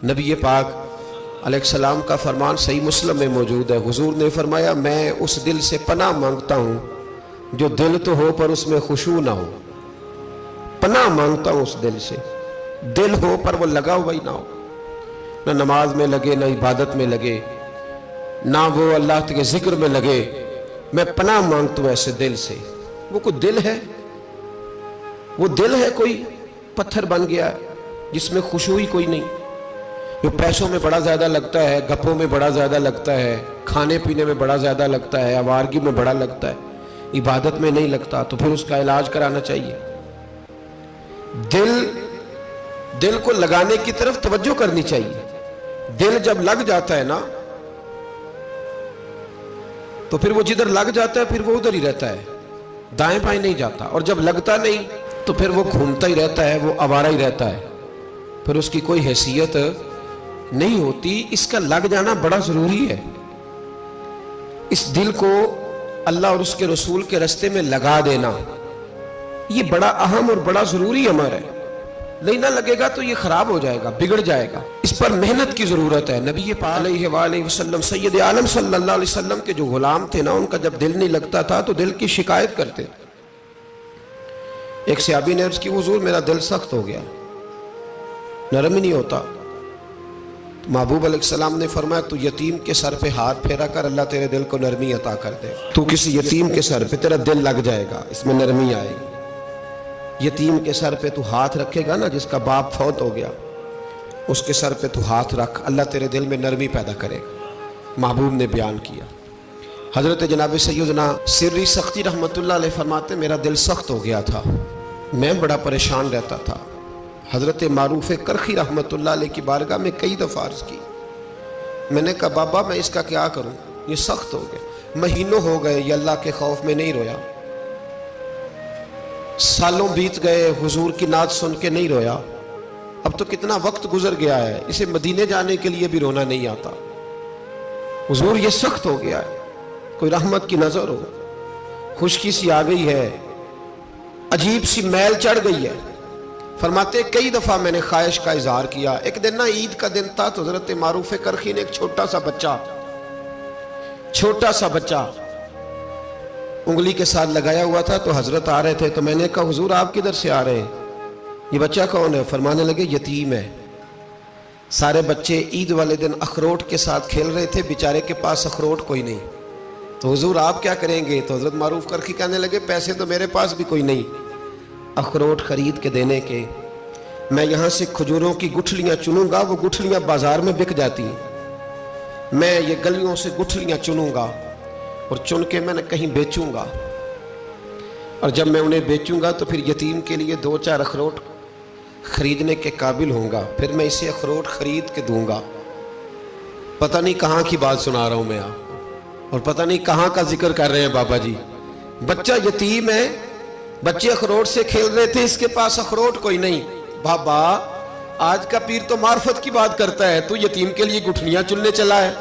نبی پاک علیہ السلام کا فرمان صحیح مسلم میں موجود ہے، حضور نے فرمایا میں اس دل سے پناہ مانگتا ہوں جو دل تو ہو پر اس میں خشوع نہ ہو۔ پناہ مانگتا ہوں اس دل سے، دل ہو پر وہ لگا ہوا ہی نہ ہو، نہ نماز میں لگے، نہ عبادت میں لگے، نہ وہ اللہ کے ذکر میں لگے۔ میں پناہ مانگتا ہوں ایسے دل سے۔ وہ کوئی دل ہے، وہ دل ہے کوئی پتھر بن گیا جس میں خشوع ہی کوئی نہیں، جو پیسوں میں بڑا زیادہ لگتا ہے، گپوں میں بڑا زیادہ لگتا ہے، کھانے پینے میں بڑا زیادہ لگتا ہے، آوارگی میں بڑا لگتا ہے، عبادت میں نہیں لگتا، تو پھر اس کا علاج کرانا چاہیے۔ دل کو لگانے کی طرف توجہ کرنی چاہیے۔ دل جب لگ جاتا ہے نا تو پھر وہ جدھر لگ جاتا ہے پھر وہ ادھر ہی رہتا ہے، دائیں بائیں نہیں جاتا، اور جب لگتا نہیں تو پھر وہ گھومتا ہی رہتا ہے، وہ آوارہ ہی رہتا ہے، پھر اس کی کوئی حیثیت نہیں ہوتی۔ اس کا لگ جانا بڑا ضروری ہے۔ اس دل کو اللہ اور اس کے رسول کے راستے میں لگا دینا یہ بڑا اہم اور بڑا ضروری امر ہے۔ نہیں نہ لگے گا تو یہ خراب ہو جائے گا، بگڑ جائے گا، اس پر محنت کی ضرورت ہے۔ نبی پاک علیہ وآلہ وسلم سید عالم صلی اللہ علیہ وسلم کے جو غلام تھے نا، ان کا جب دل نہیں لگتا تھا تو دل کی شکایت کرتے۔ ایک صحابی نے عرض کی حضور میرا دل سخت ہو گیا، نرم ہی نہیں ہوتا۔ محبوب علیہ السلام نے فرمایا تو یتیم کے سر پہ ہاتھ پھیرا کر، اللہ تیرے دل کو نرمی عطا کر دے۔ تو کسی یتیم کے سر پہ تیرا دل لگ جائے گا، اس میں نرمی آئے گی۔ یتیم کے سر پہ تو ہاتھ رکھے گا نا، جس کا باپ فوت ہو گیا، اس کے سر پہ تو ہاتھ رکھ، اللہ تیرے دل میں نرمی پیدا کرے گا۔ محبوب نے بیان کیا۔ حضرت جناب سیدنا سری سختی رحمت اللہ علیہ فرماتے میرا دل سخت ہو گیا تھا، میں بڑا پریشان رہتا تھا۔ حضرت معروف کرخی رحمت اللہ علیہ کی بارگاہ میں کئی دفعہ عرض کی، میں نے کہا بابا میں اس کا کیا کروں، یہ سخت ہو گیا، مہینوں ہو گئے یہ اللہ کے خوف میں نہیں رویا، سالوں بیت گئے حضور کی نعت سن کے نہیں رویا، اب تو کتنا وقت گزر گیا ہے، اسے مدینے جانے کے لیے بھی رونا نہیں آتا، حضور یہ سخت ہو گیا ہے، کوئی رحمت کی نظر ہو، خشکی سی آ گئی ہے، عجیب سی میل چڑھ گئی ہے۔ فرماتے کئی دفعہ میں نے خواہش کا اظہار کیا۔ ایک دن نا عید کا دن تھا تو حضرت معروف کرخی نے ایک چھوٹا سا بچہ انگلی کے ساتھ لگایا ہوا تھا، تو حضرت آ رہے تھے، تو میں نے کہا حضور آپ کدھر سے آ رہے ہیں، یہ بچہ کون ہے؟ فرمانے لگے یتیم ہے۔ سارے بچے عید والے دن اخروٹ کے ساتھ کھیل رہے تھے، بیچارے کے پاس اخروٹ کوئی نہیں، تو حضور آپ کیا کریں گے؟ تو حضرت معروف کرخی کہنے لگے پیسے تو میرے پاس بھی کوئی نہیں اخروٹ خرید کے دینے کے، میں یہاں سے کھجوروں کی گٹھلیاں چنوں گا، وہ گٹھلیاں بازار میں بک جاتی ہیں، میں یہ گلیوں سے گٹھلیاں چنوں گا اور چن کے میں نے کہیں بیچوں گا، اور جب میں انہیں بیچوں گا تو پھر یتیم کے لیے 2-4 اخروٹ خریدنے کے قابل ہوں گا، پھر میں اسے اخروٹ خرید کے دوں گا۔ پتہ نہیں کہاں کی بات سنا رہا ہوں میں آپ کو، اور پتہ نہیں کہاں کا ذکر کر رہے ہیں بابا جی۔ بچہ یتیم ہے، بچے اخروٹ سے کھیل رہے تھے، اس کے پاس اخروٹ کوئی نہیں۔ بابا آج کا پیر تو معرفت کی بات کرتا ہے، تو یتیم کے لیے گٹھلیاں چننے چلا ہے۔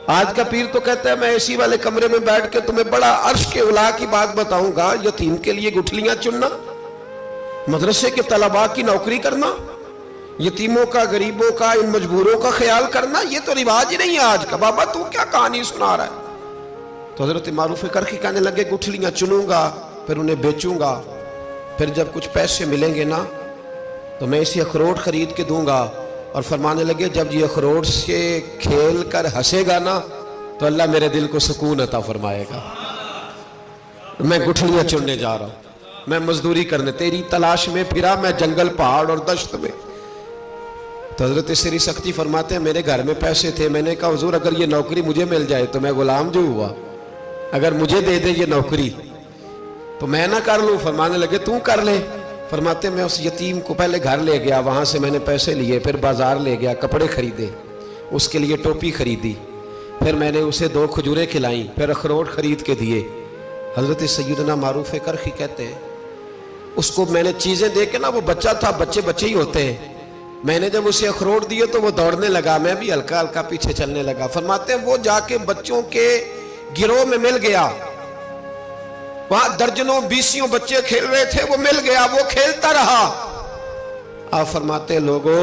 آج کا پیر تو کہتا ہے میں اسی والے کمرے میں بیٹھ کے تمہیں بڑا عرش کے اعلیٰ کی بات بتاؤں گا، یتیم کے لیے گٹھلیاں چننا، مدرسے کے طلباء کی نوکری کرنا، یتیموں کا، غریبوں کا، ان مجبوروں کا خیال کرنا، یہ تو رواج ہی نہیں ہے آج کا۔ بابا تو کیا کہانی سنا رہا ہے؟ تو حضرت معروف کرخی کہنے لگے گٹھلیاں چنوں گا، پھر انہیں بیچوں گا، پھر جب کچھ پیسے ملیں گے نا تو میں اسے اخروٹ خرید کے دوں گا، اور فرمانے لگے جب یہ اخروٹ سے کھیل کر ہنسے گا نا تو اللہ میرے دل کو سکون عطا فرمائے گا۔ میں گٹھلیاں چننے جا رہا ہوں، میں مزدوری کرنے تیری تلاش میں پھرا میں جنگل پہاڑ اور دشت میں۔ تو حضرت سری سختی فرماتے ہیں میرے گھر میں پیسے تھے، میں نے کہا حضور اگر یہ نوکری مجھے مل جائے تو میں غلام جو ہوا، اگر مجھے دے دے یہ نوکری تو میں نہ کر لوں؟ فرمانے لگے تو کر لے۔ فرماتے میں اس یتیم کو پہلے گھر لے گیا، وہاں سے میں نے پیسے لیے، پھر بازار لے گیا، کپڑے خریدے، اس کے لیے ٹوپی خریدی، پھر میں نے اسے 2 کھجوریں کھلائیں، پھر اخروٹ خرید کے دیے۔ حضرت سیدنا معروف کرخی کہتے ہیں اس کو میں نے چیزیں دے کے نا، وہ بچہ تھا، بچے ہی ہوتے ہیں، میں نے جب اسے اخروٹ دیے تو وہ دوڑنے لگا، میں بھی ہلکا ہلکا پیچھے چلنے لگا۔ فرماتے ہیں وہ جا کے بچوں کے گروہ میں مل گیا، وہاں درجنوں 20 بچے کھیل رہے تھے، وہ مل گیا، وہ کھیلتا رہا۔ آپ فرماتے ہیں لوگوں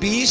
20